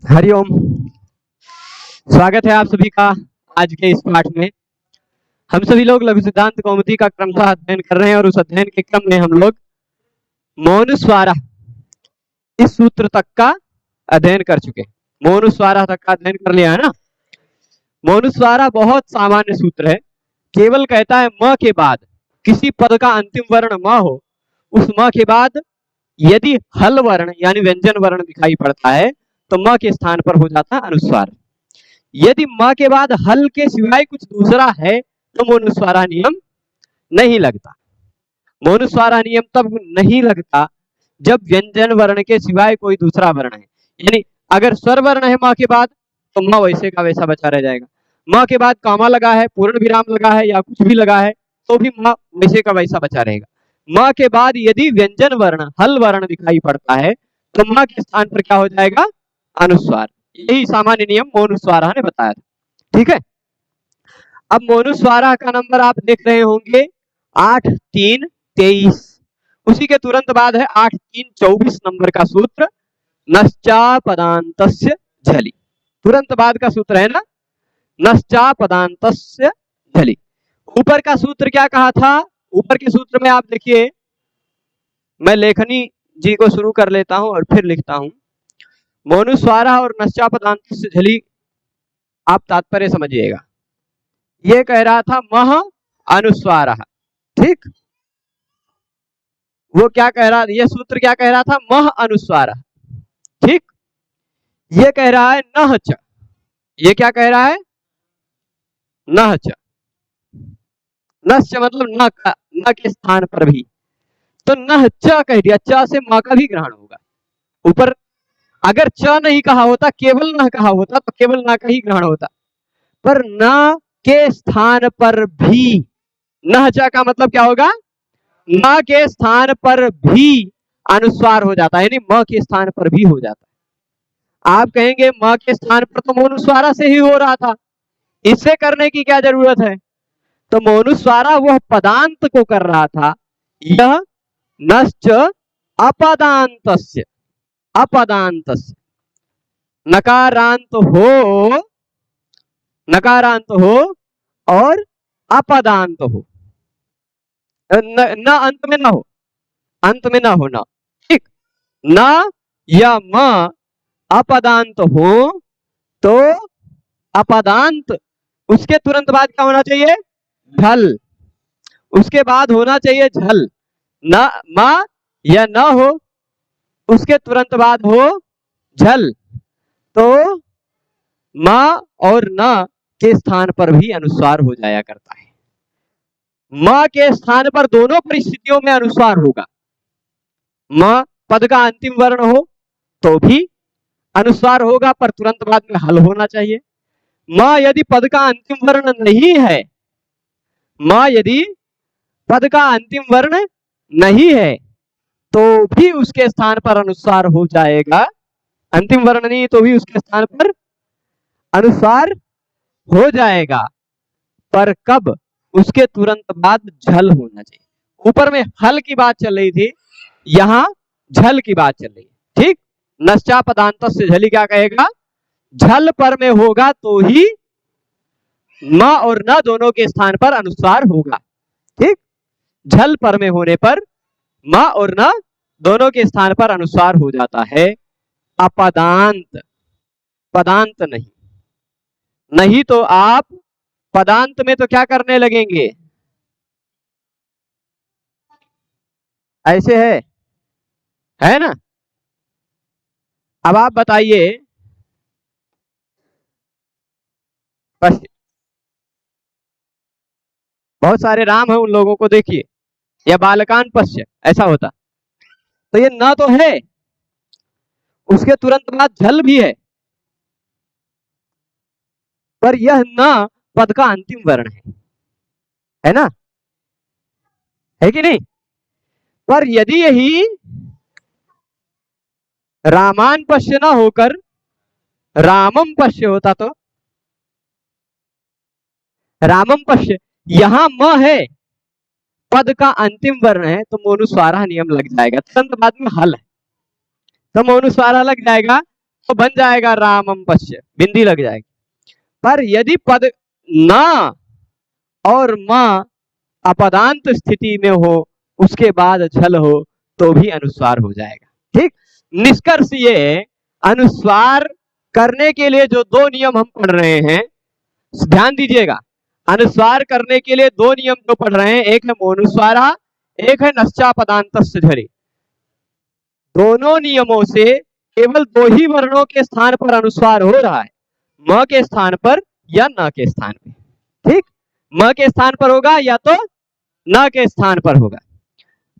हरिओम। स्वागत है आप सभी का आज के इस पाठ में। हम सभी लोग लघु सिद्धांत कौमुदी का क्रमशः अध्ययन कर रहे हैं और उस अध्ययन के क्रम में हम लोग मौनुस्वारा इस सूत्र तक का अध्ययन कर चुके हैं। मौनुस्वारा तक का अध्ययन कर लिया है ना। मौनुस्वारा बहुत सामान्य सूत्र है, केवल कहता है म के बाद किसी पद का अंतिम वर्ण म हो, उस म के बाद यदि हल वर्ण यानी व्यंजन वर्ण दिखाई पड़ता है तो म के स्थान पर हो जाता है अनुस्वार। यदि म के बाद हल के सिवाय कुछ दूसरा है तो मौनुस्वारा नियम नहीं लगता। मौनुस्वारा नियम तब नहीं लगता जब व्यंजन वर्ण के सिवाय कोई दूसरा वर्ण है। यानी अगर स्वर वर्ण है म के बाद तो म वैसे का वैसा बचा रह जाएगा। म के बाद कामा लगा है, पूर्ण विराम लगा है या कुछ भी लगा है तो भी म वैसे का वैसा बचा रहेगा। म के बाद यदि व्यंजन वर्ण हल वर्ण दिखाई पड़ता है तो म के स्थान पर क्या हो जाएगा? अनुस्वार। यही सामान्य नियम मौनुस्वारा ने बताया था। ठीक है। अब मौनुस्वारा का नंबर आप देख रहे होंगे 8, 3, 23। उसी के तुरंत बाद है 8, 3, 24 नंबर का सूत्र नश्चा पदांतस्य झलि। तुरंत बाद का सूत्र है ना, नश्चा पदांतस्य झलि। ऊपर का सूत्र क्या कहा था? ऊपर के सूत्र में आप देखिए, मैं लेखनी जी को शुरू कर लेता हूं और फिर लिखता हूं। मौनुस्वारा और नश्चा पदांतस्य झलि आप तात्पर्य समझिएगा। ये कह रहा था मह अनुस्वारः, ठीक। वो क्या कह रहा, ये सूत्र क्या कह रहा था? मह अनुस्वारः, ठीक। ये कह रहा है नह च। ये क्या कह रहा है? नह च। नश्च मतलब न का, न के स्थान पर भी। तो नह च कह दिया, च से म का भी ग्रहण होगा। ऊपर अगर च नहीं कहा होता, केवल न कहा होता तो केवल न का ही ग्रहण होता, पर न के स्थान पर भी, नह च का मतलब क्या होगा? न के स्थान पर भी अनुस्वार हो जाता है, यानी म के स्थान पर भी हो जाता है। आप कहेंगे म के स्थान पर तो मौनुस्वारा से ही हो रहा था, इससे करने की क्या जरूरत है? तो मौनुस्वारा वह पदांत को कर रहा था। यह नश्च अपदांतस्य, अपदांतस्य नकारांत हो, नकारांत हो और अपदांत हो, न अंत में ना हो, अंत में ना होना, ठीक। न या म अपदांत हो तो अपदांत उसके तुरंत बाद क्या होना चाहिए? झल। उसके बाद होना चाहिए झल। न म या न हो, उसके तुरंत बाद हो झल, तो म और न के स्थान पर भी अनुस्वार हो जाया करता है। म के स्थान पर दोनों परिस्थितियों में अनुस्वार होगा। म पद का अंतिम वर्ण हो तो भी अनुस्वार होगा, पर तुरंत बाद में हल होना चाहिए। म यदि पद का अंतिम वर्ण नहीं है, म यदि पद का अंतिम वर्ण नहीं है तो भी उसके स्थान पर अनुस्वार हो जाएगा। अंतिम वर्ण नहीं तो भी उसके स्थान पर अनुस्वार हो जाएगा, पर कब? उसके तुरंत बाद झल होना चाहिए। ऊपर में हल की बात चल रही थी, यहां झल की बात चल रही है, ठीक। नश्चा पदांतस्य झलि क्या कहेगा? झल पर में होगा तो ही म और न दोनों के स्थान पर अनुस्वार होगा, ठीक। झल पर में होने पर म और न दोनों के स्थान पर अनुस्वार हो जाता है। अपदांत, पदांत नहीं। नहीं तो आप पदांत में तो क्या करने लगेंगे? ऐसे है ना। अब आप बताइए, बहुत सारे राम है, उन लोगों को देखिए, या बालकान पश्य ऐसा होता, तो ये न तो है, उसके तुरंत बाद झल भी पर यह न पद का अंतिम वर्ण है ना, है कि नहीं? पर यदि यही रामान पश्य ना होकर रामम पश्य होता तो, रामम पश्य, यहां म है, पद का अंतिम वर्ण है, तो मौनुस्वारा नियम लग जाएगा। तुरंत बाद में हल है तो मौनुस्वारा लग जाएगा। तो बन जाएगा रामम पश्य, बिंदी लग जाएगी। पर यदि पद ना और मां अपदांत स्थिति में हो, उसके बाद झल हो, तो भी अनुस्वार हो जाएगा। ठीक, निष्कर्ष ये, अनुस्वार करने के लिए जो दो नियम हम पढ़ रहे हैं, ध्यान दीजिएगा, अनुस्वार करने के लिए दो नियम जो पढ़ रहे हैं, एक है मोनुस्वारा, एक है नश्चापदांतस्य झलि। दोनों नियमों से केवल दो ही वर्णों के स्थान पर अनुस्वार हो रहा है, म के स्थान पर या न के स्थान पे। ठीक, म के स्थान पर होगा या तो न के स्थान पर होगा।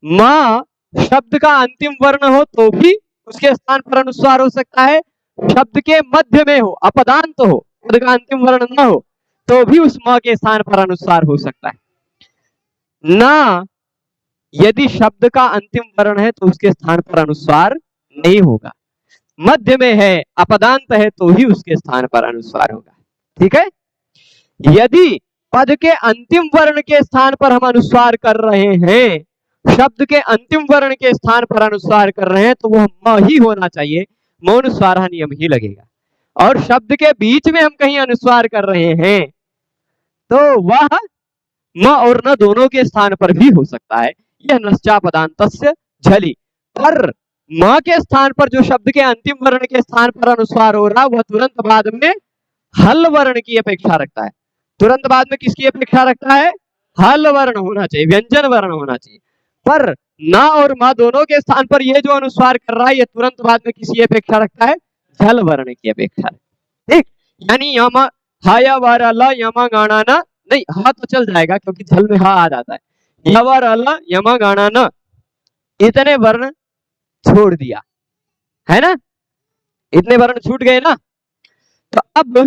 म शब्द का अंतिम वर्ण हो तो भी उसके स्थान पर अनुस्वार हो सकता है, शब्द के मध्य में हो, अपदांत हो, पद का अंतिम वर्ण न हो, तो भी उस म के स्थान पर अनुस्वार हो सकता है। ना यदि शब्द का अंतिम वर्ण है तो उसके स्थान पर अनुस्वार नहीं होगा, मध्य में है, अपदांत है, तो ही उसके स्थान पर अनुस्वार होगा। ठीक है, यदि पद के अंतिम वर्ण के स्थान पर हम अनुस्वार कर रहे हैं, शब्द के अंतिम वर्ण के स्थान पर अनुस्वार कर रहे हैं, तो वह म ही होना चाहिए, मौनुस्वार नियम ही लगेगा। और शब्द के बीच में हम कहीं अनुस्वार कर रहे हैं तो वह म और न दोनों के स्थान पर भी हो सकता है, यह नश्चापदांतस्य झलि। पर म के स्थान पर जो शब्द के अंतिम वर्ण के स्थान पर अनुस्वार हो रहा, वह तुरंत बाद में हल वर्ण की अपेक्षा रखता है। तुरंत बाद में किसकी अपेक्षा रखता है? हल वर्ण होना चाहिए, व्यंजन वर्ण होना चाहिए। पर ना और मा दोनों के स्थान पर यह जो अनुस्वार कर रहा है, ये तुरंत बाद में किसकी अपेक्षा रखता है? झल वर्ण की अपेक्षा। ठीक, यानी यमा हाया वारा ला यमा गाना ना, नहीं हा तो चल जाएगा क्योंकि झल में हा आ जाता है, यवारा ला यमा गाना ना, इतने वर्ण छोड़ दिया है ना, इतने वर्ण छूट गए ना। तो अब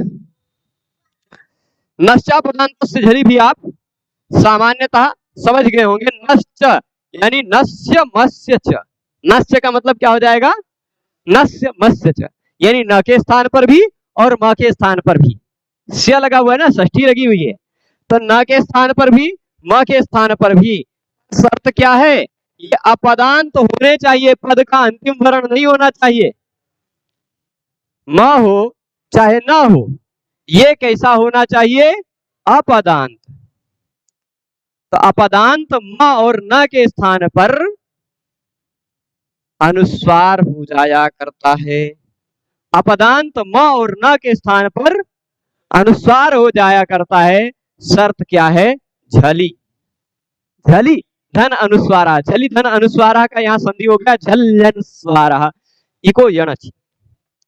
नश्चापदांतस्य झलि भी आप सामान्यतः समझ गए होंगे। नश्च यानी नस्य मत्स्य च, नस्य का मतलब क्या हो जाएगा? नस्य मत्स्य च, यानी न के स्थान पर भी और म के स्थान पर भी स्य लगा हुआ है ना, षष्ठी लगी हुई है, तो न के स्थान पर भी म के स्थान पर भी शर्त क्या है? ये अपदांत होने चाहिए, पद का अंतिम वर्ण नहीं होना चाहिए। म हो चाहे ना हो, ये कैसा होना चाहिए? अपदांत। तो अपदांत म और न के स्थान पर अनुस्वार हो जाया करता है। अपदांत म और न के स्थान पर अनुस्वार हो जाया करता है। शर्त क्या है? झलि। झलि धन अनुस्वारा, झलि धन अनुस्वारा का यहाँ संधि हो गया झल्यनुस्वारा, इको यणचि,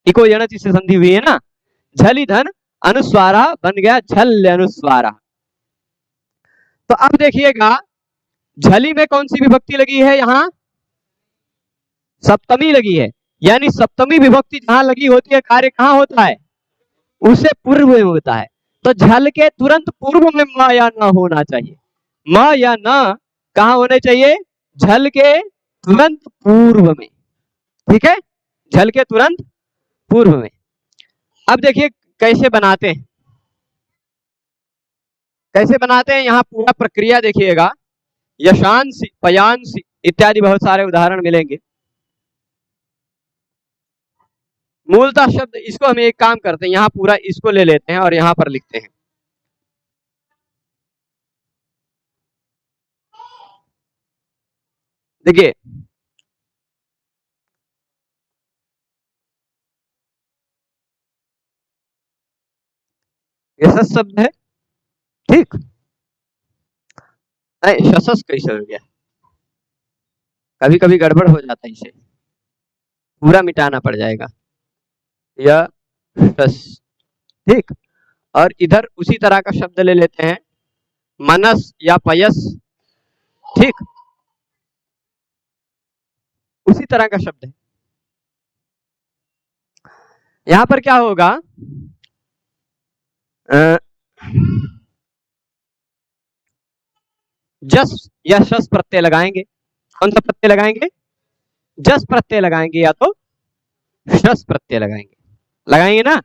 इको यणचि से संधि हुई है ना, झलि धन अनुस्वारा बन गया झल्यनुस्वारा। तो अब देखिएगा, झलि में कौन सी विभक्ति लगी है? यहाँ सप्तमी लगी है, यानी सप्तमी विभक्ति जहां लगी होती है, कार्य कहां होता है? उसे पूर्व में होता है। तो झल के तुरंत पूर्व में म या न होना चाहिए। म या न कहां होने चाहिए? झल के तुरंत पूर्व में। ठीक है, झल के तुरंत पूर्व में। अब देखिए कैसे बनाते हैं, कैसे बनाते हैं, यहाँ पूरा प्रक्रिया देखिएगा। यशांसी, पयांसी इत्यादि बहुत सारे उदाहरण मिलेंगे। मूलतः शब्द, इसको हम एक काम करते हैं, यहाँ पूरा इसको ले लेते हैं और यहाँ पर लिखते हैं। देखिए यशस शब्द है, ठीक, शशस कैसे हो गया? कभी कभी गड़बड़ हो जाता है, इसे पूरा मिटाना पड़ जाएगा। यशस, ठीक। और इधर उसी तरह का शब्द ले लेते हैं, मनस या पयस, ठीक, उसी तरह का शब्द है। यहां पर क्या होगा? जस या शस प्रत्यय लगाएंगे। कौन सा प्रत्यय लगाएंगे? जस प्रत्यय लगाएंगे या तो शस प्रत्यय लगाएंगे, लगाएंगे ना।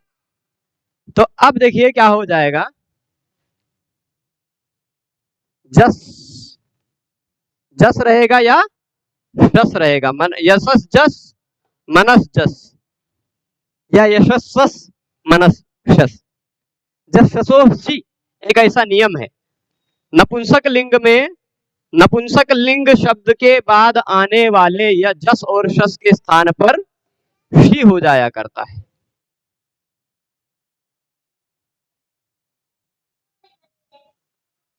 तो अब देखिए क्या हो जाएगा, जस जस रहेगा या शस रहेगा? मन यशस जस, मनस जस, या यशस्वस मनस्शस। जसोसी एक ऐसा नियम है, नपुंसक लिंग में नपुंसक लिंग शब्द के बाद आने वाले या जस और शस के स्थान पर शी हो जाया करता है।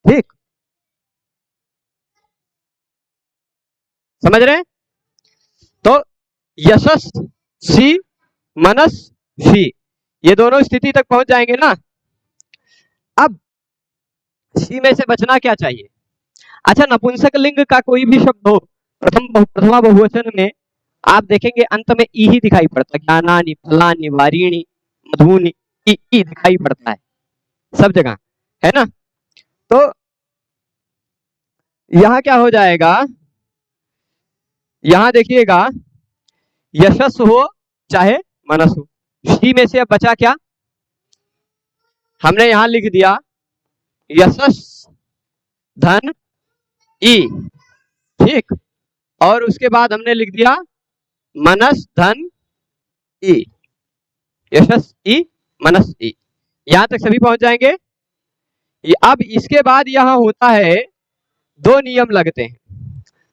ठीक, समझ रहे हैं? तो यशस सी मनस शी, ये दोनों स्थिति तक पहुंच जाएंगे ना। अब शी में से बचना क्या चाहिए? अच्छा, नपुंसक लिंग का कोई भी शब्द हो, प्रथमा बहुवचन में आप देखेंगे अंत में ई ही दिखाई पड़ता है। ज्ञानानि, फलानि, वारीणि, मधुनि, ई दिखाई पड़ता है सब जगह, है ना। तो यहां क्या हो जाएगा, यहां देखिएगा यशस हो चाहे मनस हो, शी में से अब बचा क्या, हमने यहां लिख दिया यशस धन ई, ठीक, और उसके बाद हमने लिख दिया मनस धन ई, यशस ई मनस ई, यहां तक सभी पहुंच जाएंगे। अब इसके बाद यहां होता है दो नियम लगते हैं,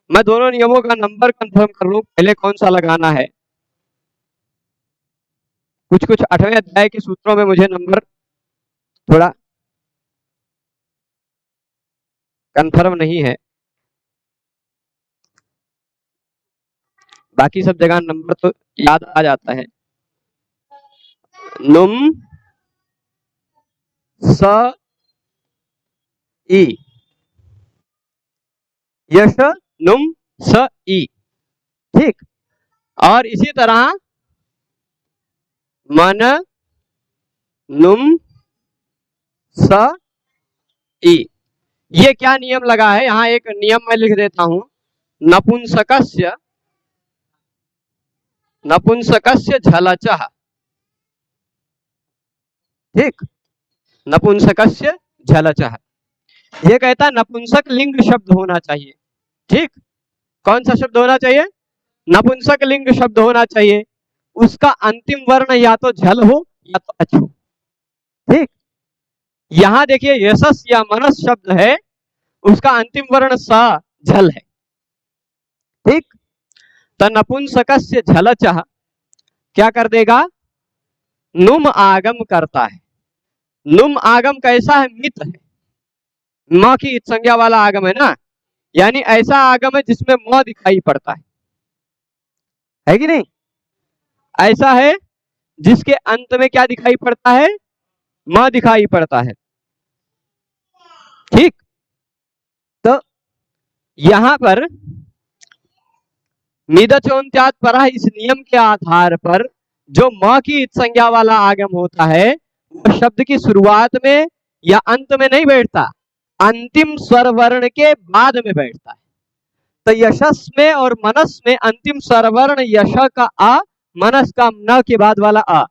मैं दोनों नियमों का नंबर कंफर्म कर लूं पहले कौन सा लगाना है। कुछ कुछ 8वें अध्याय के सूत्रों में मुझे नंबर थोड़ा कंफर्म नहीं है, बाकी सब जगह नंबर तो याद आ जाता है। नुम स ई, यश नुम स ई, ठीक, और इसी तरह मन नुम स ई। ये क्या नियम लगा है, यहाँ एक नियम मैं लिख देता हूं, नपुंसकस्य नपुंसकस्य झलचः, ठीक, नपुंसकस्य झलचः, ये कहता है नपुंसक लिंग शब्द होना चाहिए, ठीक, कौन सा शब्द होना चाहिए, नपुंसक लिंग शब्द होना चाहिए, उसका अंतिम वर्ण या तो झल हो या तो अच हो, ठीक। यहां देखिए यशस या मनस शब्द है, उसका अंतिम वर्ण स झल है, ठीक, तो नपुंसकस्य झलचः क्या कर देगा, नुम आगम करता है। नुम आगम कैसा है, मित है, म की संज्ञा वाला आगम है ना, यानी ऐसा आगम है जिसमें म दिखाई पड़ता है कि नहीं, ऐसा है जिसके अंत में क्या दिखाई पड़ता है, म दिखाई पड़ता है, ठीक। तो यहां पर मिदचोन्त्यात् परः इस नियम के आधार पर जो म की संज्ञा वाला आगम होता है वो शब्द की शुरुआत में या अंत में नहीं बैठता, अंतिम स्वर वर्ण के बाद में बैठता है। तो यशस में और मनस में अंतिम स्वर वर्ण यश का आ, मनस का न के बाद वाला आ,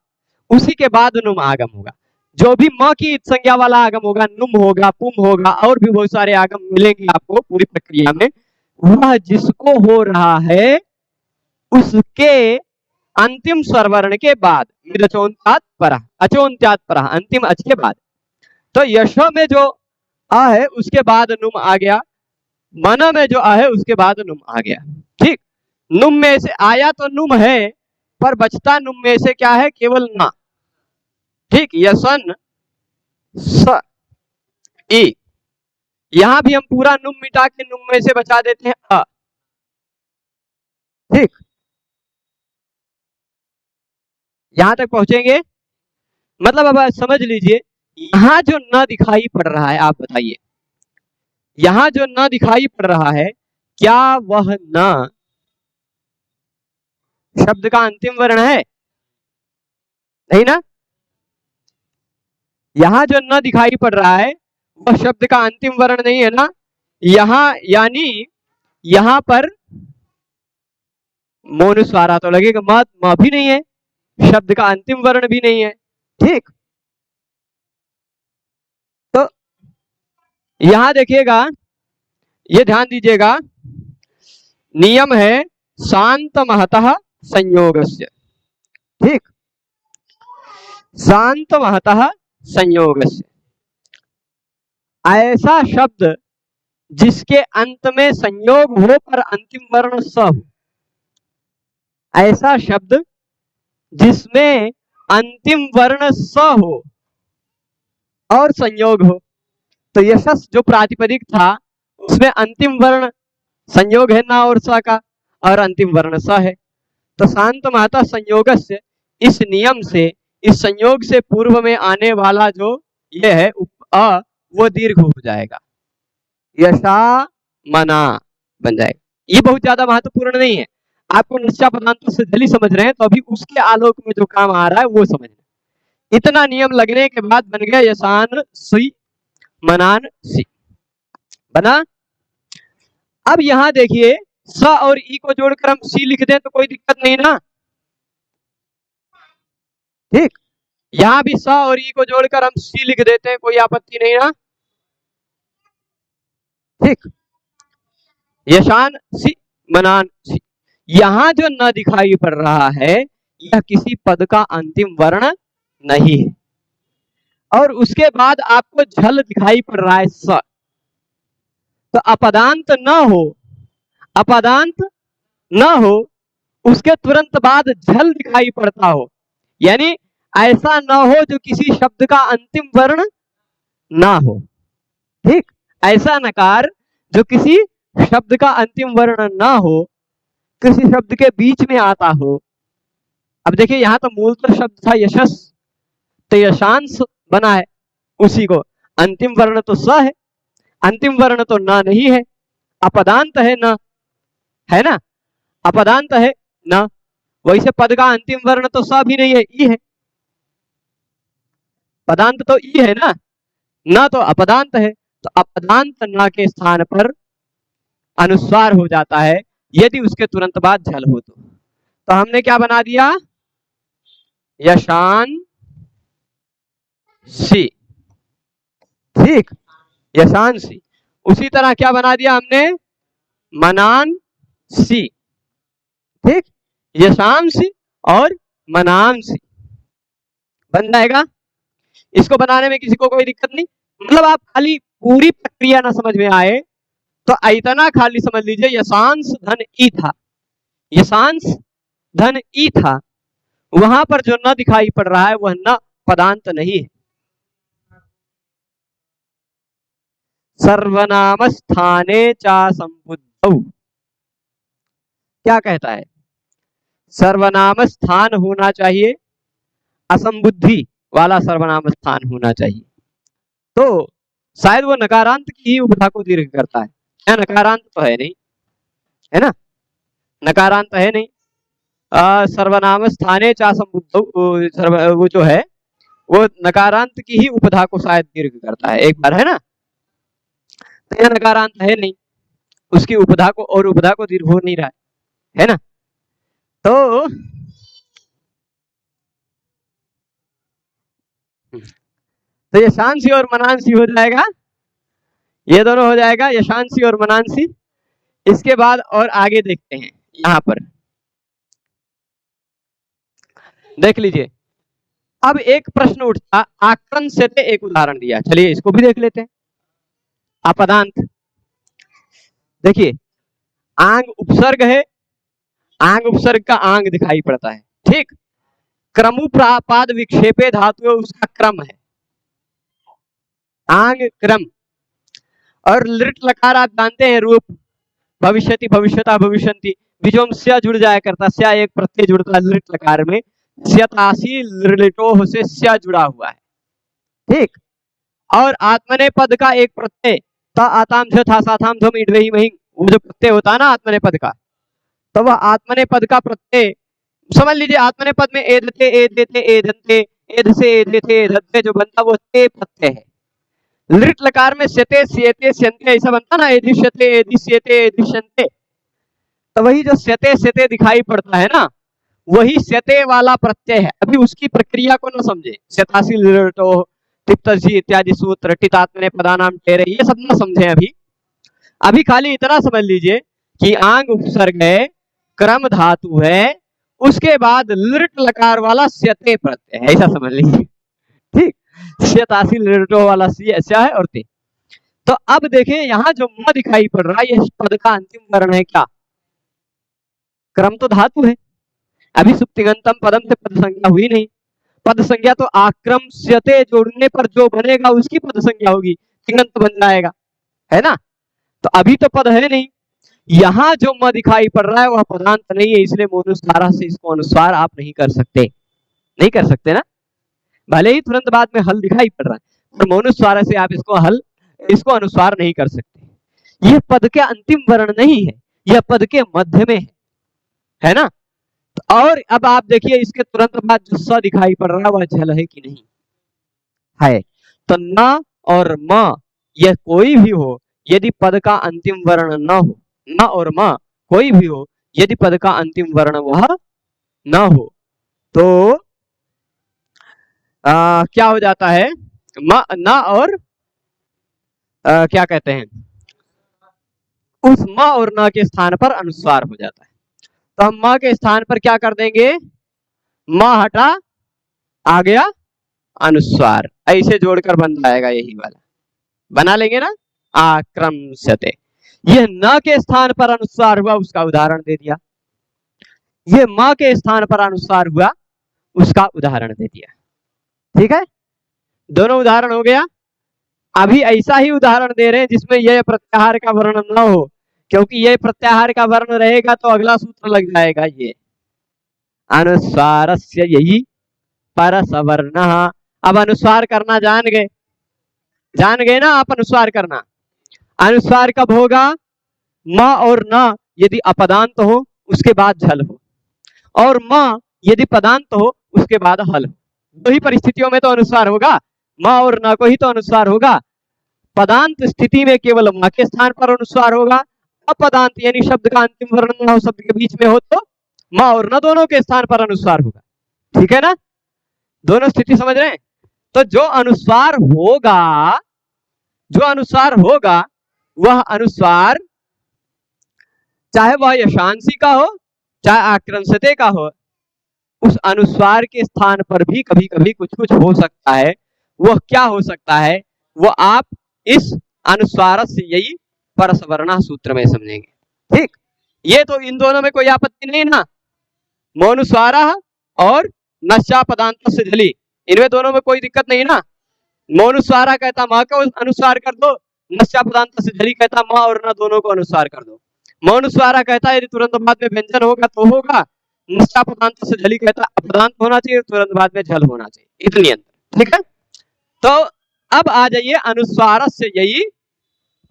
उसी के बाद नुम आगम होगा। जो भी म की संज्ञा वाला आगम होगा, नुम होगा, पुम होगा, और भी बहुत सारे आगम मिलेंगे आपको पूरी प्रक्रिया में, वह जिसको हो रहा है उसके अंतिम स्वर वर्ण के बाद, मिदचोन्त्यात् परः, अचोन्त्यात् परः, अंतिम अच के बाद। तो यश में जो आ है उसके बाद नुम आ गया, मन में जो आ है उसके बाद नुम आ गया, ठीक। नुम में से आया तो नुम है, पर बचता नुम में से क्या है, केवल ना, ठीक, यसन स ई। यहां भी हम पूरा नुम मिटा के नुम में से बचा देते हैं अ, ठीक, यहां तक पहुंचेंगे। मतलब अब समझ लीजिए यहां जो न दिखाई पड़ रहा है, आप बताइए, यहां जो न दिखाई पड़ रहा है क्या वह न शब्द का अंतिम वर्ण है, नहीं ना। यहां जो न दिखाई पड़ रहा है वह शब्द का अंतिम वर्ण नहीं है ना, यहां यानी यहां पर मोनुस्वारा तो लगेगा, म भी नहीं है, शब्द का अंतिम वर्ण भी नहीं है, ठीक। तो यहां देखिएगा, ये ध्यान दीजिएगा, नियम है शांत महतः संयोगस्य, ठीक। शांत महतः संयोगस्य, ऐसा शब्द जिसके अंत में संयोग हो पर अंतिम वर्ण स हो, ऐसा शब्द जिसमें अंतिम वर्ण स हो और संयोग हो। तो यशस जो प्रातिपदिक था उसमें अंतिम वर्ण संयोग है ना और स का, और अंतिम वर्ण स है। तो शांत महतः संयोगस्य, इस नियम से, इस संयोग से पूर्व में आने वाला जो ये है अ, वो दीर्घ हो जाएगा, यशा मना बन जाएगा। ये बहुत ज्यादा महत्वपूर्ण नहीं है, आपको निश्चा पदांतों से जल्दी समझ रहे हैं तो अभी उसके आलोक में जो काम आ रहा है वो समझना। इतना नियम लगने के बाद बन गया यशान सी मनान सी, बना। अब यहां देखिए स और ई को जोड़कर हम सी लिख दें तो कोई दिक्कत नहीं ना, ठीक। यहां भी स और ई को जोड़कर हम सी लिख देते हैं, कोई आपत्ति नहीं ना, ठीक। यशान सी मनान सी, यहां जो न दिखाई पड़ रहा है यह किसी पद का अंतिम वर्ण नहीं है। और उसके बाद आपको झल दिखाई पड़ रहा है स, तो अपदांत न हो, अपदांत न हो, उसके तुरंत बाद झल दिखाई पड़ता हो, यानी ऐसा न हो जो किसी शब्द का अंतिम वर्ण ना हो, ठीक। ऐसा नकार जो किसी शब्द का अंतिम वर्ण ना हो, किसी शब्द के बीच में आता हो। अब देखिए यहां तो मूलतः शब्द था यशस, तो यशांश बना है, उसी को अंतिम वर्ण तो स है, अंतिम वर्ण तो ना नहीं है, अपदांत है न, है ना, अपदांत है न, वैसे पद का अंतिम वर्ण तो स भी नहीं है, ई है, पदांत तो ई है ना तो अपदांत है, तो अपदांत न के स्थान पर अनुस्वार हो जाता है यदि उसके तुरंत बाद झल हो तो हमने क्या बना दिया, यशान सी, ठीक, यशान सी। उसी तरह क्या बना दिया हमने, मनान सी, ठीक, यशान सी और मनान सी बन जाएगा। इसको बनाने में किसी को कोई दिक्कत नहीं, मतलब आप खाली पूरी प्रक्रिया ना समझ में आए तो इतना खाली समझ लीजिए, यशांश धन ई था, यशांश धन ई था, वहां पर जो न दिखाई पड़ रहा है वह न पदांत नहीं है। सर्वनाम स्थाने चा संबुद्धौ, क्या कहता है, सर्वनाम स्थान होना चाहिए, असंबुद्धि वाला सर्वनाम स्थान होना चाहिए। तो शायद वो नकारांत की ही उपधा को दीर्घ करता है, या नकारांत तो है नहीं, है ना, नकारांत है नहीं। सर्वनाम स्थाने चा संबुद्धौ, वो जो है वो नकारांत की ही उपधा को शायद दीर्घ करता है, एक बार, है ना, तो यह नकारांत है नहीं, उसकी उपधा को और उपधा को दीर्घ हो नहीं रहा है ना। तो यशांशी और मनांशी हो जाएगा, ये दोनों हो जाएगा, यशांशी और मनांशी। इसके बाद और आगे देखते हैं, यहां पर देख लीजिए। अब एक प्रश्न उठता, आक्रन से एक उदाहरण दिया, चलिए इसको भी देख लेते हैं। अपदांत देखिए, आंग उपसर्ग है, आंग उपसर्ग का आंग दिखाई पड़ता है, ठीक, क्रमुपाद विक्षेपे धातु उसका क्रम है, आंग क्रम। और लिट लकार आप जानते हैं रूप, भविष्यति भविष्यता भविष्यंति, बीचों में स्या जुड़ जाया करता, स्या एक प्रत्यय जुड़ता है लिट लकार में, स्यतासी लिटोह से स्या जुड़ा हुआ है, ठीक। और आत्मने पद का एक प्रत्यय ता आताम झ था साथाम झम इडवेही मही, वो जो प्रत्यय होता है ना आत्मने पद का, तो वह आत्मने पद का प्रत्यय समझ लीजिए, आत्मने पद में एदते एदेते एदंते एद से एदेते एदते जो बनता वो ते प्रत्यय है। लिट लकार में स्यते स्यते स्यन्ते ऐसा बनता ना, एदिश्यते एदिश्यते एदिश्यन्ते, तो वही जो स्यते स्यते दिखाई पड़ता है ना, वही स्यते वाला प्रत्यय है। अभी उसकी प्रक्रिया को न समझे, स्यतासी लिटो टिप्तसी इत्यादि सूत्र, टितात्मने पदानाम टेरे, ये सब न समझे अभी खाली इतना समझ लीजिए कि आंग उपसर्ग है, क्रम धातु है, उसके बाद लिट लकार वाला स्यते प्रत्यय है, ऐसा समझ लीजिए, ठीक, से तासील रेटो वाला स्या है और ते। तो अब देखें यहाँ जो म दिखाई पड़ रहा है ये पद का अंतिम वर्ण है क्या? क्रम तो धातु है, अभी सुप्तिगंतम पदम से पद संज्ञा हुई नहीं। पद संज्ञा तो आक्रम्स्यते जोड़ने पर जो बनेगा उसकी पद संज्ञा होगी, तिङंत बन जाएगा, है ना। तो अभी तो पद है नहीं, यहाँ जो म दिखाई पड़ रहा है वह पदांत नहीं है, इसलिए मोनुस्वारा से इसको अनुस्वार आप नहीं कर सकते, नहीं कर सकते ना। भले ही तुरंत बाद में हल दिखाई पड़ रहा है पर मोनुस्वारा से आप इसको अनुस्वार नहीं कर सकते। यह पद के अंतिम वर्ण नहीं है, यह पद के मध्य में है ना। और अब आप देखिए इसके तुरंत बाद जो स दिखाई पड़ रहा है वह झल है कि नहीं है। तो न और म यह कोई भी हो यदि पद का अंतिम वर्ण न हो, न और म कोई भी हो यदि पद का अंतिम वर्ण वह न हो तो क्या हो जाता है, म न और क्या कहते हैं, उस म और न के स्थान पर अनुस्वार हो जाता है। तो हम म के स्थान पर क्या कर देंगे, म हटा आ गया अनुस्वार, ऐसे जोड़कर बन जाएगा, यही वाला बना लेंगे ना, आक्रम्स्यते। यह न के स्थान पर अनुस्वार हुआ उसका उदाहरण दे दिया, ये म के स्थान पर अनुस्वार हुआ उसका उदाहरण दे दिया। ठीक है, दोनों उदाहरण हो गया। अभी ऐसा ही उदाहरण दे रहे हैं जिसमें यह प्रत्याहार का वर्ण न हो, क्योंकि यह प्रत्याहार का वर्ण रहेगा तो अगला सूत्र लग जाएगा, ये अनुस्वारस्य यही परसवर्णः। अब अनुस्वार करना जान गए ना आप, अनुस्वार करना। अनुस्वार कब होगा, म और न यदि अपदांत हो उसके बाद झल हो, और म यदि पदांत हो उसके बाद हल हो। दो ही परिस्थितियों में तो अनुस्वार होगा, म और न को ही तो अनुस्वार होगा। पदांत स्थिति में केवल म के स्थान पर अनुस्वार होगा, अपदांत यानी शब्द का अंतिम वर्ण न हो, शब्द के बीच में हो तो म और न दोनों के स्थान पर अनुस्वार होगा। ठीक है ना, दोनों स्थिति समझ रहे हैं। तो जो अनुस्वार होगा वह अनुस्वार चाहे वह यशांसी का हो चाहे आक्रम्स्यते का हो, उस अनुस्वार के स्थान पर भी कभी कभी कुछ कुछ हो सकता है। वह क्या हो सकता है, वो आप इस अनुस्वारस्य यही परसवर्णः सूत्र में समझेंगे। ठीक, ये तो इन दोनों में कोई आपत्ति नहीं ना, मोनुस्वारः और नश्चा पदांतस्य झलि, इनमें दोनों में कोई दिक्कत नहीं ना। मोनुस्वारा कहता म को अनुस्वार कर दो, नश्चा पदांतस्य झलि कहता म और न दोनों को अनुस्वार कर दो। मोनुस्वारा कहता यदि तुरंत बाद में व्यंजन होगा तो होगा, नश्चा पदांतस्य झलि कहता अपदांत होना चाहिए, तुरंत बाद में झल होना चाहिए, इतनी अंतर। ठीक है, तो अब आ जाइए अनुस्वारस्य यही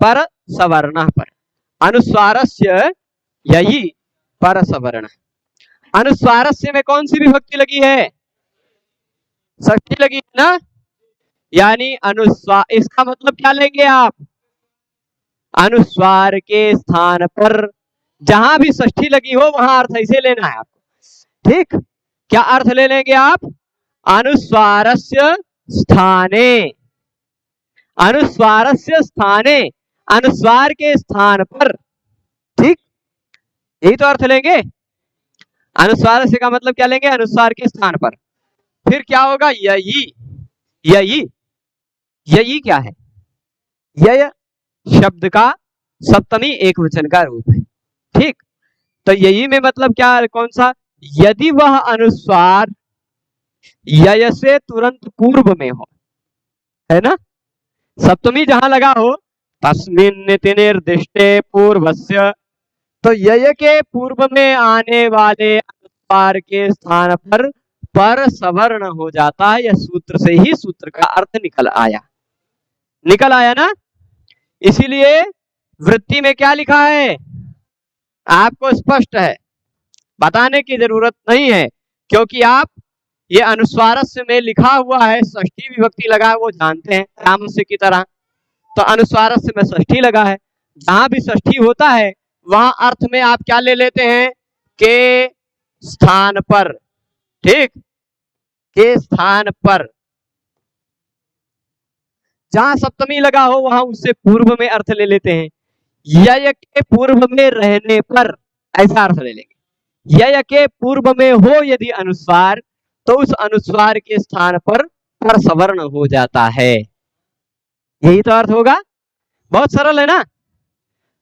परसवर्णः पर। अनुस्वारस्य यही परसवर्णः, अनुस्वारस्य में कौन सी विभक्ति लगी है, षष्ठी लगी है ना, यानी अनुस्वार, इसका मतलब क्या लेंगे आप, अनुस्वार के स्थान पर जहां भी षष्ठी लगी हो वहां अर्थ ऐसे लेना है आपको। ठीक, क्या अर्थ ले लेंगे आप, अनुस्वारस्य स्थाने, अनुस्वारस्य स्थाने, अनुस्वार के स्थान पर। ठीक, यही तो अर्थ लेंगे। अनुस्वार से का मतलब क्या लेंगे, अनुस्वार के स्थान पर। फिर क्या होगा, यही, यही, यही क्या है, यह शब्द का सप्तमी एकवचन का रूप है। ठीक, तो यही में मतलब क्या, कौन सा, यदि वह अनुस्वार यय से तुरंत पूर्व में हो, है ना, सप्तमी जहां लगा हो, तस्मिन् इति निर्दिष्टे पूर्वस्य, तो यय के पूर्व में आने वाले अनुस्वार के स्थान पर सवर्ण हो जाता है। यह सूत्र से ही सूत्र का अर्थ निकल आया ना। इसीलिए वृत्ति में क्या लिखा है आपको स्पष्ट है, बताने की जरूरत नहीं है, क्योंकि आप ये अनुस्वारस्य में लिखा हुआ है, षष्ठी विभक्ति लगा है, वो जानते हैं रामस्य की तरह। तो अनुस्वारस्य में षष्ठी लगा है, जहां भी षष्ठी होता है वहां अर्थ में आप क्या ले लेते हैं, के स्थान पर। ठीक, के स्थान पर, जहां सप्तमी लगा हो वहां उससे पूर्व में अर्थ ले लेते हैं। यय के पूर्व में रहने पर ऐसा अर्थ ले लेंगे। यय के पूर्व में हो यदि अनुस्वार, तो उस अनुस्वार के स्थान पर पर सवर्ण हो जाता है। यही तो अर्थ होगा। बहुत सरल है ना।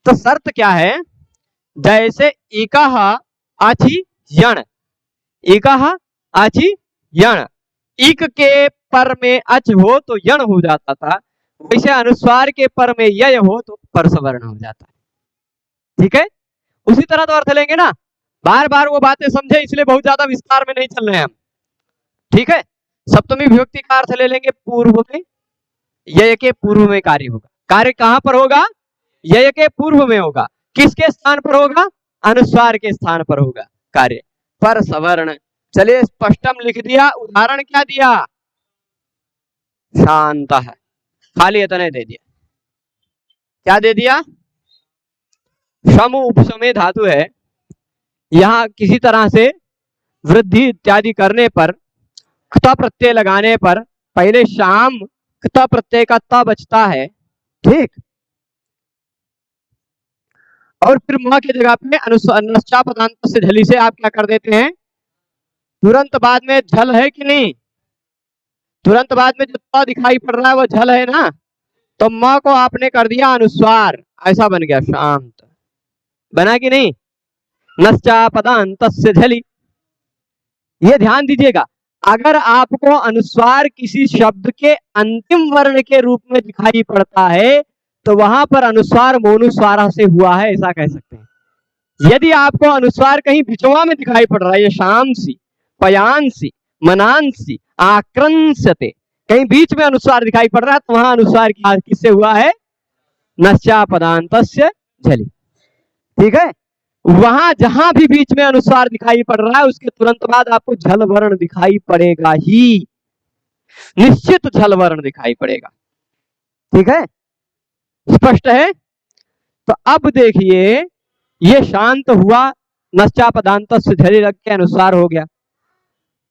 तो शर्त क्या है, जैसे इकह आछि यण, इकह आछि यण, इक के पर में अच हो तो यण हो जाता था, वैसे अनुस्वार के पर में यय हो तो पर सवर्ण हो जाता है। ठीक है, उसी तरह तो अर्थ लेंगे ना। बार बार वो बातें समझे, इसलिए बहुत ज्यादा विस्तार में नहीं चल रहे हैं हम। ठीक है, सप्तमी विभक्ति का अर्थ ले लेंगे पूर्व में, यय के पूर्व में कार्य होगा। कार्य कहां पर होगा, यय के पूर्व में होगा। किसके स्थान पर होगा, अनुस्वार के स्थान पर होगा कार्य, पर सवर्ण। चलिए स्पष्टम लिख दिया, उदाहरण क्या दिया, शांत है, खाली इतना दे दिया। क्या दे दिया, शम उपसमय धातु है, यहां किसी तरह से वृद्धि इत्यादि करने पर, क्ता प्रत्यय लगाने पर पहले शाम क्ता प्रत्यय का ता बचता है। ठीक, और फिर म की जगह पे अनुस्चा पदांत से झली से आप क्या कर देते हैं, तुरंत बाद में झल है कि नहीं, तुरंत बाद में जो ता दिखाई पड़ रहा है वो झल है ना, तो म को आपने कर दिया अनुस्वार, ऐसा बन गया शांत। बना कि नहीं, नश्चा पदांत से झली। ये ध्यान दीजिएगा, अगर आपको अनुस्वार किसी शब्द के अंतिम वर्ण के रूप में दिखाई पड़ता है तो वहां पर अनुस्वार मोनुस्वारा से हुआ है, ऐसा कह सकते हैं। यदि आपको अनुस्वार कहीं बिचवा में दिखाई पड़ रहा है, ये शामसी, पयांसी, मनांसी, आक्रंसते, कहीं बीच में अनुस्वार दिखाई पड़ रहा है तो वहां अनुस्वार किससे हुआ है, नश्चा पदांतस्य झली। ठीक है, वहां जहां भी बीच में अनुस्वार दिखाई पड़ रहा है उसके तुरंत बाद आपको झल वर्ण दिखाई पड़ेगा ही, निश्चित झल वर्ण दिखाई पड़ेगा। ठीक है, स्पष्ट है। तो अब देखिए ये शांत हुआ, नश्चा पदांत से झली रख के अनुस्वार हो गया,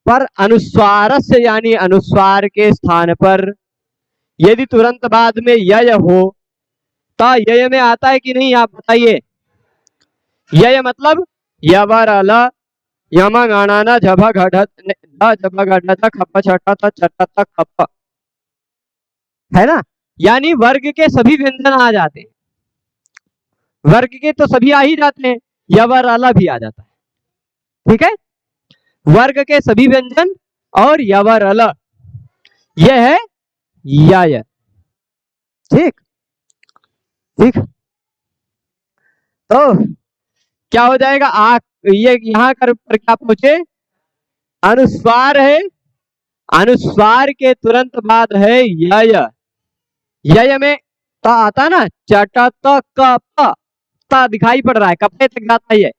पर अनुस्वार से यानी अनुस्वार के स्थान पर यदि तुरंत बाद में यय हो तो यय में आता है कि नहीं, आप बताइए। यय मतलब यवर अल यम गाना झभ घट झभ घट खप छठ चट खप, है ना, यानी वर्ग के सभी व्यंजन आ जाते हैं, वर्ग के तो सभी आ ही जाते हैं, यवर अल भी आ जाता है। ठीक है, वर्ग के सभी व्यंजन और यवर अल, यह है यय। ठीक ठीक, तो क्या हो जाएगा, ये यहां कर पर क्या पहुंचे, अनुस्वार है, अनुस्वार के तुरंत बाद है यय, यय में ता आता ना, चट कप, ता दिखाई पड़ रहा है, कपड़े तक जाता है,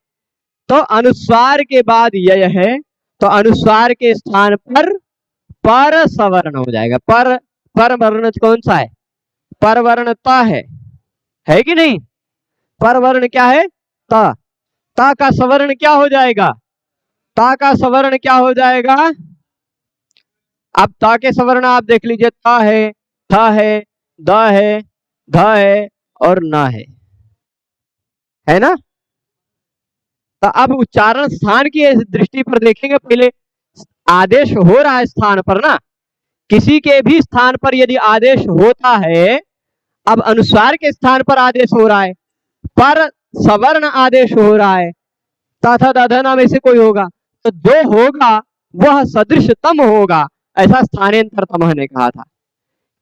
तो अनुस्वार के बाद यय है, तो अनुस्वार के स्थान पर सवर्ण हो जाएगा। पर वर्ण कौन सा है, पर वर्ण ता है कि नहीं, पर वर्ण क्या है, ता, ता का सवर्ण क्या हो जाएगा, ता का सवर्ण क्या हो जाएगा, अब ता के सवर्ण आप देख लीजिए, ता है, था है, द है, ध है और ना है ना। तो अब उच्चारण स्थान की दृष्टि पर देखेंगे, पहले आदेश हो रहा है स्थान पर ना, किसी के भी स्थान पर यदि आदेश होता है, अब अनुस्वार के स्थान पर आदेश हो रहा है, पर सवर्ण आदेश हो रहा है, तथा दधना में से कोई होगा, तो जो होगा वह सदृशतम होगा, ऐसा स्थानेंतरतम ने कहा था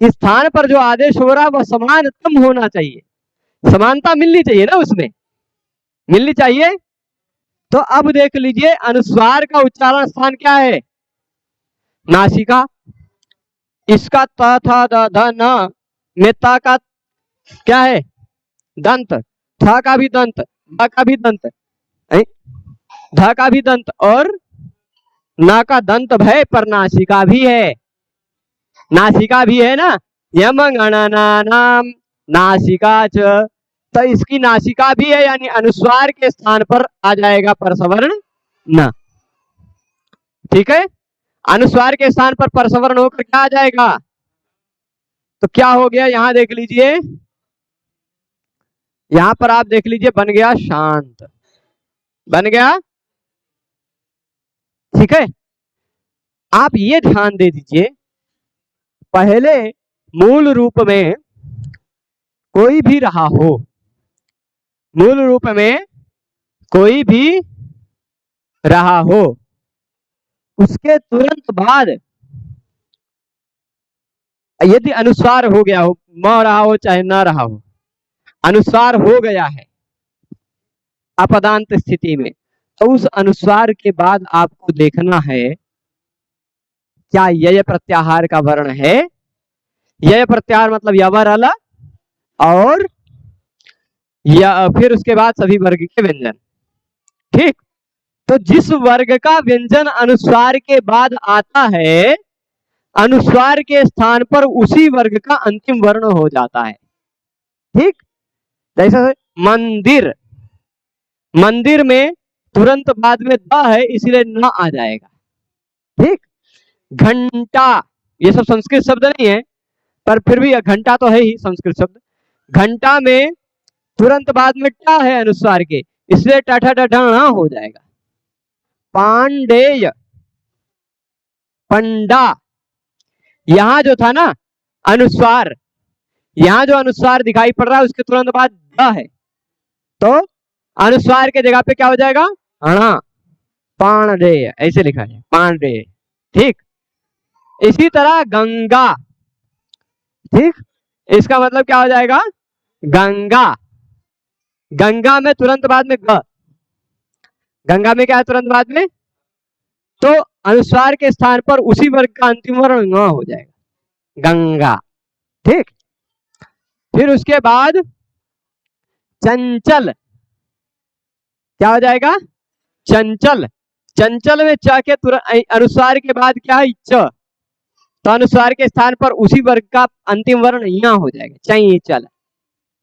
कि स्थान पर जो आदेश हो रहा है वह समानतम होना चाहिए, समानता मिलनी चाहिए ना, उसमें मिलनी चाहिए। तो अब देख लीजिए अनुस्वार का उच्चारण स्थान क्या है, नासिका, इसका त था ध न में ता का क्या है, दंत, था का भी दंत, द का भी दंत, ध का भी दंत और ना का दंत भय, पर नासिका भी है, नासिका भी है ना, यम गणना नाम नासिका च, तो इसकी नासिका भी है, यानी अनुस्वार के स्थान पर आ जाएगा परसवर्ण न। ठीक है, अनुस्वार के स्थान पर परसवर्ण होकर क्या आ जाएगा, तो क्या हो गया, यहां देख लीजिए, यहां पर आप देख लीजिए बन गया शांत, बन गया। ठीक है, आप ये ध्यान दे दीजिए पहले मूल रूप में कोई भी रहा हो, मूल रूप में कोई भी रहा हो, उसके तुरंत बाद यदि अनुस्वार हो गया हो, म रहा हो चाहे ना रहा हो, अनुस्वार हो गया है अपदांत स्थिति में, तो उस अनुस्वार के बाद आपको देखना है क्या यय प्रत्याहार का वर्ण है। यय प्रत्याहार मतलब यवर अल और या फिर उसके बाद सभी वर्ग के व्यंजन। ठीक, तो जिस वर्ग का व्यंजन अनुस्वार के बाद आता है, अनुस्वार के स्थान पर उसी वर्ग का अंतिम वर्ण हो जाता है। ठीक, जैसे मंदिर, मंदिर में तुरंत बाद में द है इसलिए न आ जाएगा। ठीक, घंटा, ये सब संस्कृत शब्द नहीं है पर फिर भी घंटा तो है ही संस्कृत शब्द। घंटा में तुरंत बाद में टा है अनुस्वार के, इसलिए टाठा डढ़ा हो जाएगा। पांडेय, पंडा, यहां जो था ना अनुस्वार, यहां जो अनुस्वार दिखाई पड़ रहा है उसके तुरंत बाद द है, तो अनुस्वार के जगह पे क्या हो जाएगा, अणा, पांडेय, ऐसे लिखा है पांडेय। ठीक, इसी तरह गंगा, ठीक, इसका मतलब क्या हो जाएगा, गंगा, गंगा में तुरंत बाद में ग, गंगा में क्या है तुरंत बाद में, तो अनुस्वार के स्थान पर उसी वर्ग का अंतिम वर्ण ङ हो जाएगा, गंगा। ठीक, फिर उसके बाद चंचल, क्या हो जाएगा, चंचल, चंचल में च के तुरंत अनुस्वार के बाद क्या है च, तो अनुस्वार के स्थान पर उसी वर्ग का अंतिम वर्ण यहाँ हो जाएगा, चंचल।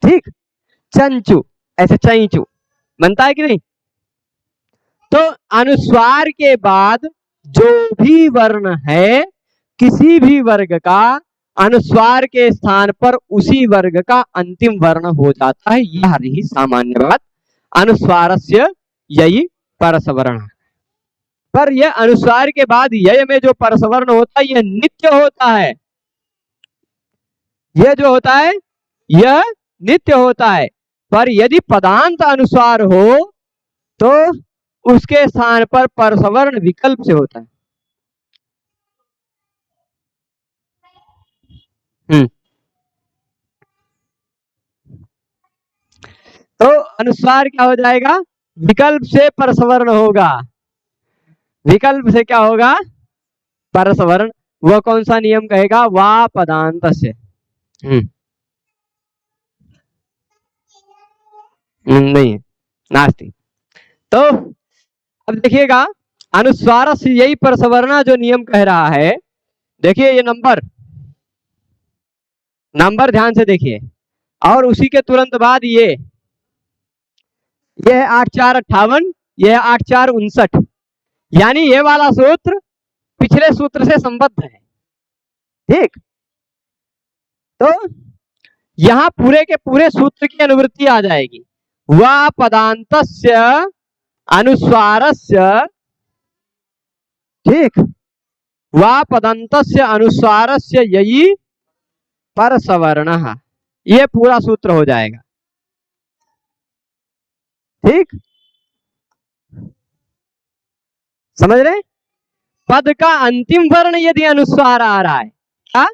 ठीक, चंचू, ऐसे चंचू बनता है कि नहीं। तो अनुस्वार के बाद जो भी वर्ण है किसी भी वर्ग का, अनुस्वार के स्थान पर उसी वर्ग का अंतिम वर्ण हो जाता है, यह रही सामान्य बात। अनुस्वारस्य यही परसवर्ण, पर यह अनुस्वार के बाद यय में जो परसवर्ण होता है यह नित्य होता है, यह जो होता है यह नित्य होता है, पर यदि पदांत अनुस्वार हो तो उसके स्थान पर परसवर्ण विकल्प से होता है। तो अनुस्वार क्या हो जाएगा, विकल्प से परसवर्ण होगा, विकल्प से क्या होगा, परसवर्ण। वह कौन सा नियम कहेगा, वा पदांत से। नहीं, नास्ति। तो अब देखिएगा अनुस्वार से यही परसवर्ण जो नियम कह रहा है, देखिए ये नंबर, नंबर ध्यान से देखिए, और उसी के तुरंत बाद ये है 8×4=58, यह 8×4=59, यानी ये वाला सूत्र पिछले सूत्र से संबद्ध है। ठीक, तो यहां पूरे के पूरे सूत्र की अनुवृत्ति आ जाएगी, वा पदांतस्य अनुस्वारस्य, ठीक, वा पदांतस्य अनुस्वारस्य यही परसवर्णः, ये पूरा सूत्र हो जाएगा। ठीक, समझ रहे, पद का अंतिम वर्ण यदि अनुस्वार आ रहा है, क्या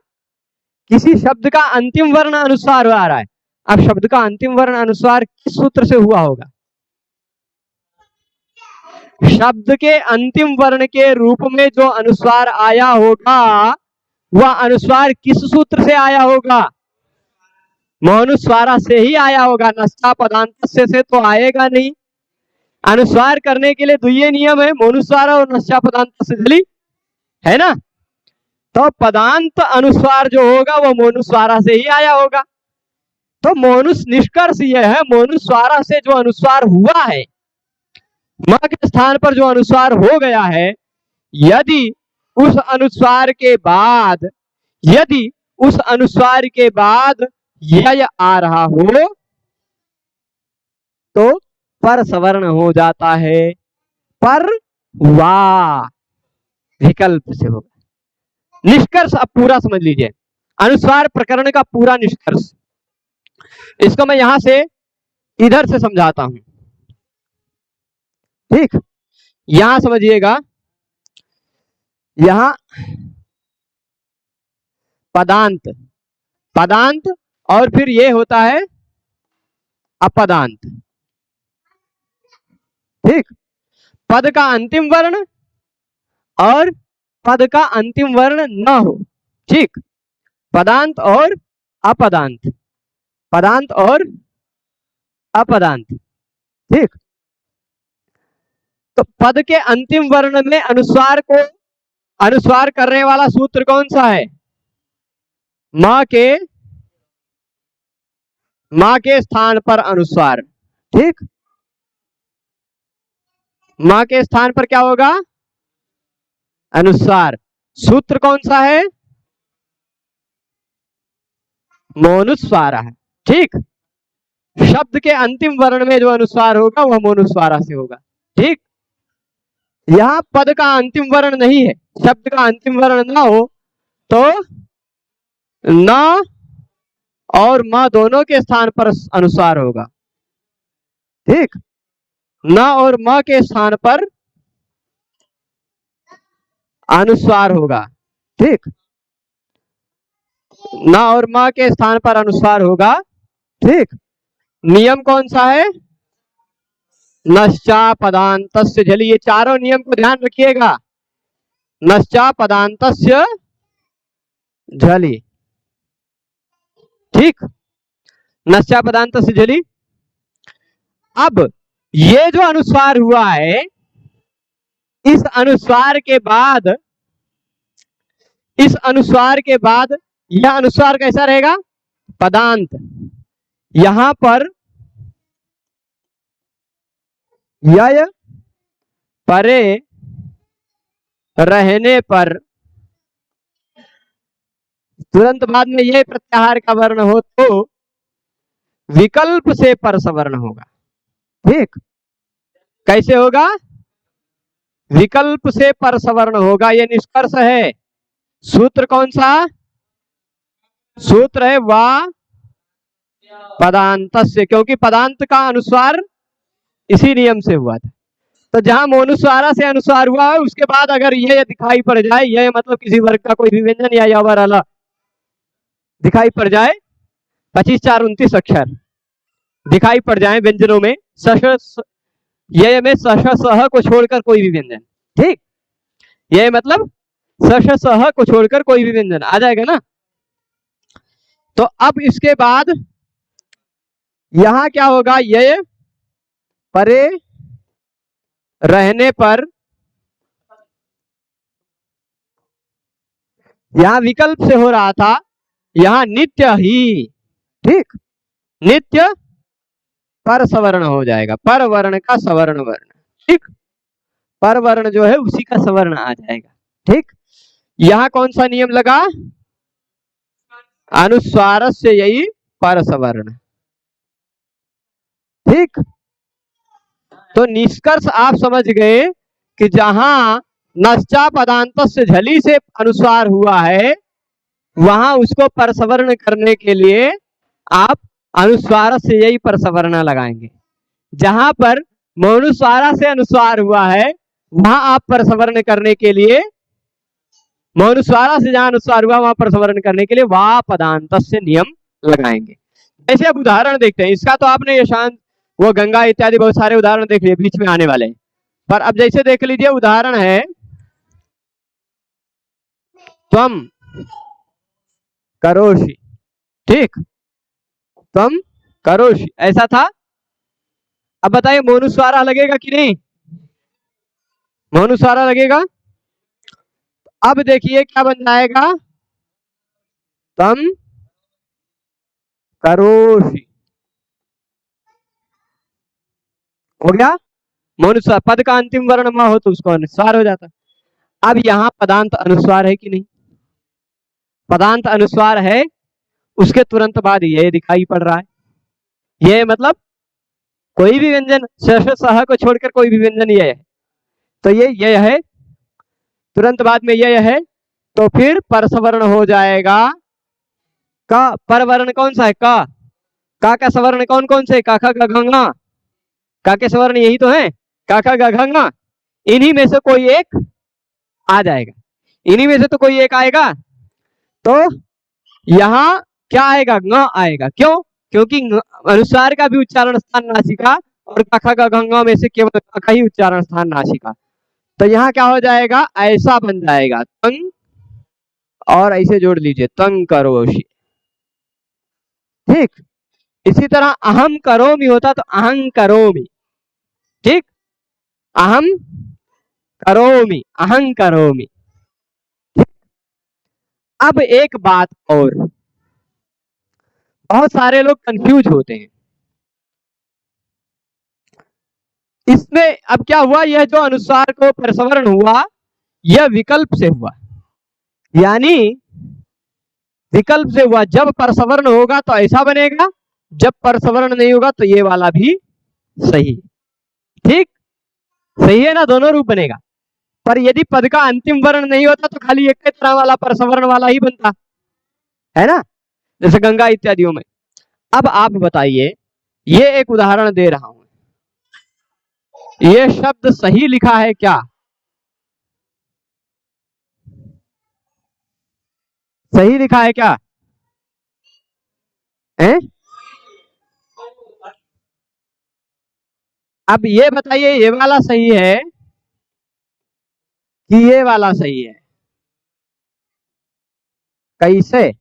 किसी शब्द का अंतिम वर्ण अनुस्वार आ रहा है, अब शब्द का अंतिम वर्ण अनुस्वार किस सूत्र से हुआ होगा, शब्द के अंतिम वर्ण के रूप में जो अनुस्वार आया होगा वह अनुस्वार किस सूत्र से आया होगा, मौनुस्वारा से ही आया होगा, नष्टा पदांतस्य से तो आएगा नहीं। अनुस्वार करने के लिए तो ये नियम है, मौनुस्वारा और नष्टा पदांतस्य जली है ना, तो पदांत अनुस्वार जो होगा वह मौनुस्वारा से ही आया होगा। तो मौनुस निष्कर्ष यह है, मौनुस्वारा से जो अनुस्वार हुआ है, म के स्थान पर जो अनुस्वार हो गया है, यदि उस अनुस्वार के बाद, यदि उस अनुस्वार के बाद यय आ रहा हो तो परसवर्ण हो जाता है, पर वा विकल्प से होगा। निष्कर्ष अब पूरा समझ लीजिए, अनुस्वार प्रकरण का पूरा निष्कर्ष। इसको मैं यहां से इधर से समझाता हूं, ठीक। यहां समझिएगा, यहां पदांत, पदांत और फिर ये होता है अपदांत, ठीक। पद का अंतिम वर्ण और पद का अंतिम वर्ण न हो, ठीक। पदांत और अपदांत, पदांत और अपदांत, ठीक। तो पद के अंतिम वर्ण में अनुस्वार को अनुस्वार करने वाला सूत्र कौन सा है? मां के स्थान पर अनुस्वार, ठीक। मां के स्थान पर क्या होगा? अनुस्वार। सूत्र कौन सा है? मोनुस्वार है, ठीक। शब्द के अंतिम वर्ण में जो अनुस्वार होगा वह मोनुस्वारा से होगा, ठीक। यहां पद का अंतिम वर्ण नहीं है, शब्द का अंतिम वर्ण ना हो तो न और म दोनों के स्थान पर अनुस्वार होगा, ठीक। न और म के स्थान पर अनुस्वार होगा, ठीक। न और म के स्थान पर अनुस्वार होगा, ठीक। नियम कौन सा है? नश्चा पदांतस्य झलि। ये चारों नियम को ध्यान रखिएगा। नश्चा पदांतस्य झलि, ठीक। नश्चा पदांतस्य झलि। अब ये जो अनुस्वार हुआ है, इस अनुस्वार के बाद, इस अनुस्वार के बाद यह अनुस्वार कैसा रहेगा? पदांत। यहां पर यय परे रहने पर तुरंत बाद में यह प्रत्याहार का वर्ण हो तो विकल्प से परसवर्ण होगा, ठीक। कैसे होगा? विकल्प से परसवर्ण होगा, यह निष्कर्ष है। सूत्र कौन सा? सूत्र है वा पदांतस्य, क्योंकि पदांत का अनुस्वार इसी नियम से हुआ था। तो जहां मोनुस्वारा से अनुस्वार हुआ है उसके बाद अगर यह दिखाई पड़ जाए, यह मतलब किसी वर्ग का कोई भी व्यंजन या यावर अला दिखाई पड़ जाए, 25, 4, 29 अक्षर दिखाई पड़ जाए व्यंजनों में, यह में सह को छोड़कर कोई भी व्यंजन, ठीक। यह मतलब सह को छोड़कर कोई भी व्यंजन आ जाएगा ना। तो अब इसके बाद यहां क्या होगा? यह परे रहने पर, यहां विकल्प से हो रहा था, यहां नित्य ही, ठीक। नित्य पर सवर्ण हो जाएगा, पर वर्ण का सवर्ण वर्ण, ठीक। पर वर्ण जो है उसी का सवर्ण आ जाएगा, ठीक। यहां कौन सा नियम लगा? अनुस्वार से यही पर सवर्ण, ठीक। तो निष्कर्ष आप समझ गए कि जहां नश्चा पदांतस्य झलि से अनुस्वार हुआ है वहां उसको परसवर्ण करने के लिए आप अनुस्वार से यही परसवर्ण लगाएंगे। जहां पर मौनुस्वारा से अनुस्वार हुआ है वहां आप परसवर्ण करने के लिए, मौनुस्वारा से जहां अनुस्वार हुआ वहां परसवर्ण करने के लिए वा पदांतस्य नियम लगाएंगे। जैसे अब उदाहरण देखते हैं, इसका तो आपने ये शांत वो गंगा इत्यादि बहुत सारे उदाहरण देख लिए बीच में आने वाले, पर अब जैसे देख लीजिए उदाहरण है त्वम करोषि, ठीक। त्वम करोषि ऐसा था। अब बताइए मोनुस्वारा लगेगा कि नहीं? मोनुस्वारा लगेगा। अब देखिए क्या बन जाएगा? तम करोषि हो गया मोनुस्वार। पद का अंतिम वर्ण म हो तो उसको अनुस्वार हो जाता। अब यहां पदांत अनुस्वार है कि नहीं? पदांत अनुस्वार है, उसके तुरंत बाद ये दिखाई पड़ रहा है। ये मतलब कोई भी व्यंजन सह को छोड़कर कोई भी व्यंजन ये है, तो ये है, तुरंत बाद में ये है, तो फिर परसवर्ण हो जाएगा का पर वर्ण कौन सा है? का सवर्ण कौन कौन से? का खा गा घ ङ। का के सवर्ण यही तो है, का खा गा घ ङ। इन्हीं में से कोई एक आ जाएगा, इन्हीं में से तो कोई एक आएगा। तो यहाँ क्या आएगा? ङ आएगा। क्यों? क्योंकि अनुस्वार का भी उच्चारण स्थान नासिका और का खा गा घ ङ में से केवल का ही उच्चारण स्थान नासिका। तो यहाँ क्या हो जाएगा? ऐसा बन जाएगा तंग, और ऐसे जोड़ लीजिए तंग करोषि। ठीक, इसी तरह अहम करोमि होता तो अहं करोमि। ठीक, अहम करोमि, अहं करोमि। अब एक बात और, बहुत सारे लोग कंफ्यूज होते हैं इसमें। अब क्या हुआ? यह जो अनुस्वार को प्रसवर्ण हुआ, यह विकल्प से हुआ, यानी विकल्प से हुआ। जब प्रसवर्ण होगा तो ऐसा बनेगा, जब प्रसवर्ण नहीं होगा तो ये वाला भी सही। ठीक, सही है ना? दोनों रूप बनेगा। पर यदि पद का अंतिम वर्ण नहीं होता तो खाली एक तरह वाला प्रसवर्ण वाला ही बनता है ना, जैसे गंगा इत्यादियों में। अब आप बताइए, ये एक उदाहरण दे रहा हूं, ये शब्द सही लिखा है क्या? सही लिखा है क्या? है? अब ये बताइए, ये वाला सही है कि ये वाला सही है? कैसे?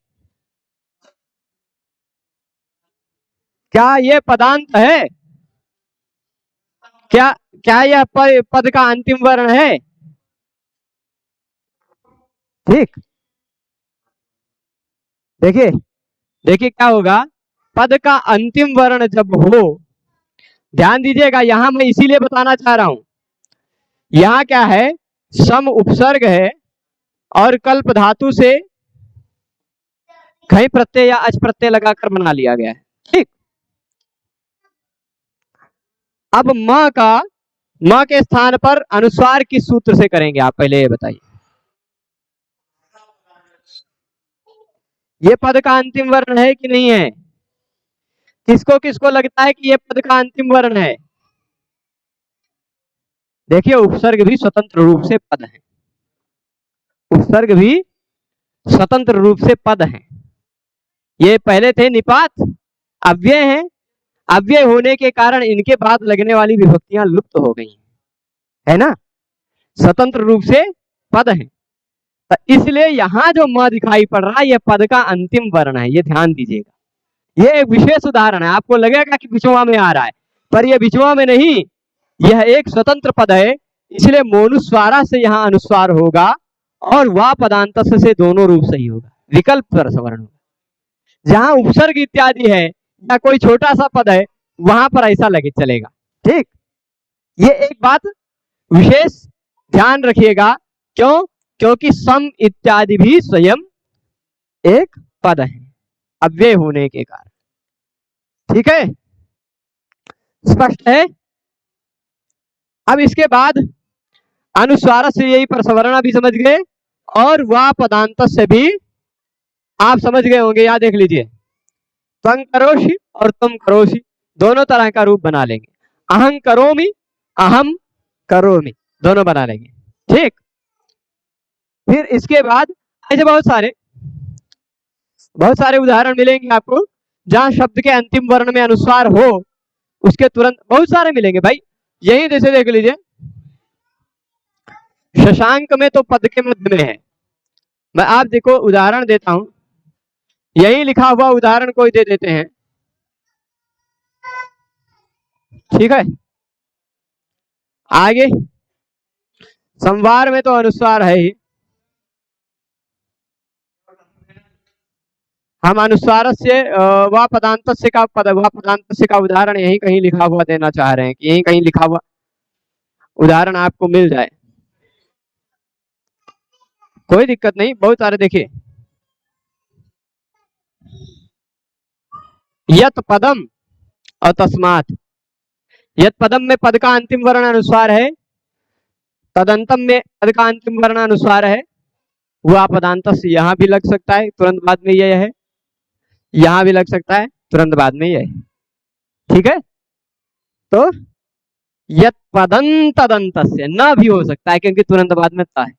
क्या ये पदांत है? क्या क्या यह पद का अंतिम वर्ण है? ठीक, देखिए देखिए क्या होगा, पद का अंतिम वर्ण जब हो, ध्यान दीजिएगा, यहां मैं इसीलिए बताना चाह रहा हूं, यहां क्या है? सम उपसर्ग है और कल्प धातु से खई प्रत्यय या अच प्रत्यय लगाकर बना लिया गया है। ठीक, अब म के स्थान पर अनुस्वार किस सूत्र से करेंगे आप? पहले ये बताइए। ये पद का अंतिम वर्ण है कि नहीं है? किसको किसको लगता है कि ये पद का अंतिम वर्ण है? देखिए, उपसर्ग भी स्वतंत्र रूप से पद है, उपसर्ग भी स्वतंत्र रूप से पद है। ये पहले थे निपात, अव्यय हैं, अव्यय होने के कारण इनके बाद लगने वाली विभक्तियां लुप्त हो गई है ना, स्वतंत्र रूप से पद है। तो इसलिए यहां जो म दिखाई पड़ रहा है, यह पद का अंतिम वर्ण है, ये ध्यान दीजिएगा। ये एक विशेष उदाहरण है, आपको लगेगा कि बिचवा में आ रहा है, पर यह बिचवा में नहीं, यह एक स्वतंत्र पद है, इसलिए मोनुस्वारा से यहाँ अनुस्वार होगा और वा पदांत से दोनों रूप सही होगा, विकल्प प्रसवर्ण होगा। जहां उपसर्ग इत्यादि है या कोई छोटा सा पद है, वहां पर ऐसा लगे चलेगा। ठीक, ये एक बात विशेष ध्यान रखिएगा। क्यों? क्योंकि सम इत्यादि भी स्वयं एक पद है, अव्यय होने के कारण। ठीक है, स्पष्ट है? अब इसके बाद अनुस्वार से यही प्रसवर्ण भी समझ गए, और वा पदांत से भी आप समझ गए होंगे। यहाँ देख लीजिए, त्वं करोषि और तुम करोषि, दोनों तरह का रूप बना लेंगे। अहं करोमि, अहम करोमि, दोनों बना लेंगे। ठीक, फिर इसके बाद ऐसे बहुत सारे उदाहरण मिलेंगे आपको, जहां शब्द के अंतिम वर्ण में अनुस्वार हो, उसके तुरंत बहुत सारे मिलेंगे भाई। यही जैसे देख लीजिए, शशांक में तो पद के मध्य में है। मैं आप देखो उदाहरण देता हूं, यही लिखा हुआ उदाहरण कोई दे देते हैं। ठीक है, आगे संवार में तो अनुस्वार है ही, हम अनुस्वार से वा पदांत से का उदाहरण यही कहीं लिखा हुआ देना चाह रहे हैं, कि यही कहीं लिखा हुआ उदाहरण आपको मिल जाए, कोई दिक्कत नहीं। बहुत सारे देखिए, यत पदम और तस्मात। यत पदम में पद का अंतिम वर्ण अनुस्वार है, तदंतम में पद का अंतिम वर्ण अनुस्वार है, वह पदांत से यहां भी लग सकता है, तुरंत बाद में यह है। यहां भी लग सकता है, तुरंत बाद में ही है। ठीक है, तो यत पदंत तदंत से न भी हो सकता है क्योंकि तुरंत बाद में ता है।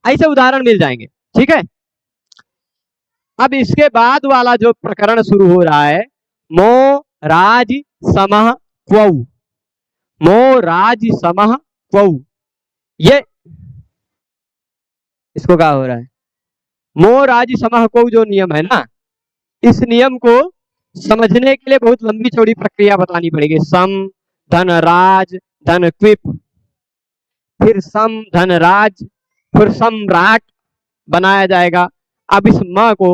ऐसे उदाहरण मिल जाएंगे। ठीक है, अब इसके बाद वाला जो प्रकरण शुरू हो रहा है, मो राज समह क्वौ, मो राज समह क्वौ, ये इसको क्या हो रहा है, मो राज समह क्वौ जो नियम है ना, इस नियम को समझने के लिए बहुत लंबी चौड़ी प्रक्रिया बतानी पड़ेगी। सम धन राज धन क्विप, फिर सम धन राज, फिर सम्राट बनाया जाएगा। अब इस माँ को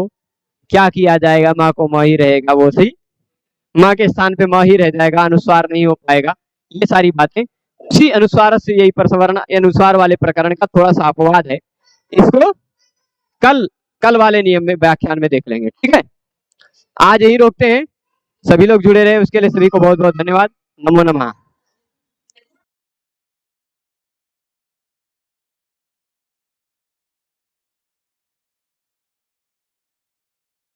क्या किया जाएगा, माँ को म ही रहेगा, वो सही माँ के स्थान पे म ही रह जाएगा, अनुस्वार नहीं हो पाएगा। ये सारी बातें उसी अनुस्वार से, यही प्रसवर्ण अनुस्वार वाले प्रकरण का थोड़ा सा अपवाद है, इसको कल कल वाले नियम में व्याख्यान में देख लेंगे। ठीक है, आज यही रोकते हैं। सभी लोग जुड़े रहे उसके लिए सभी को बहुत बहुत धन्यवाद। नमो नमः।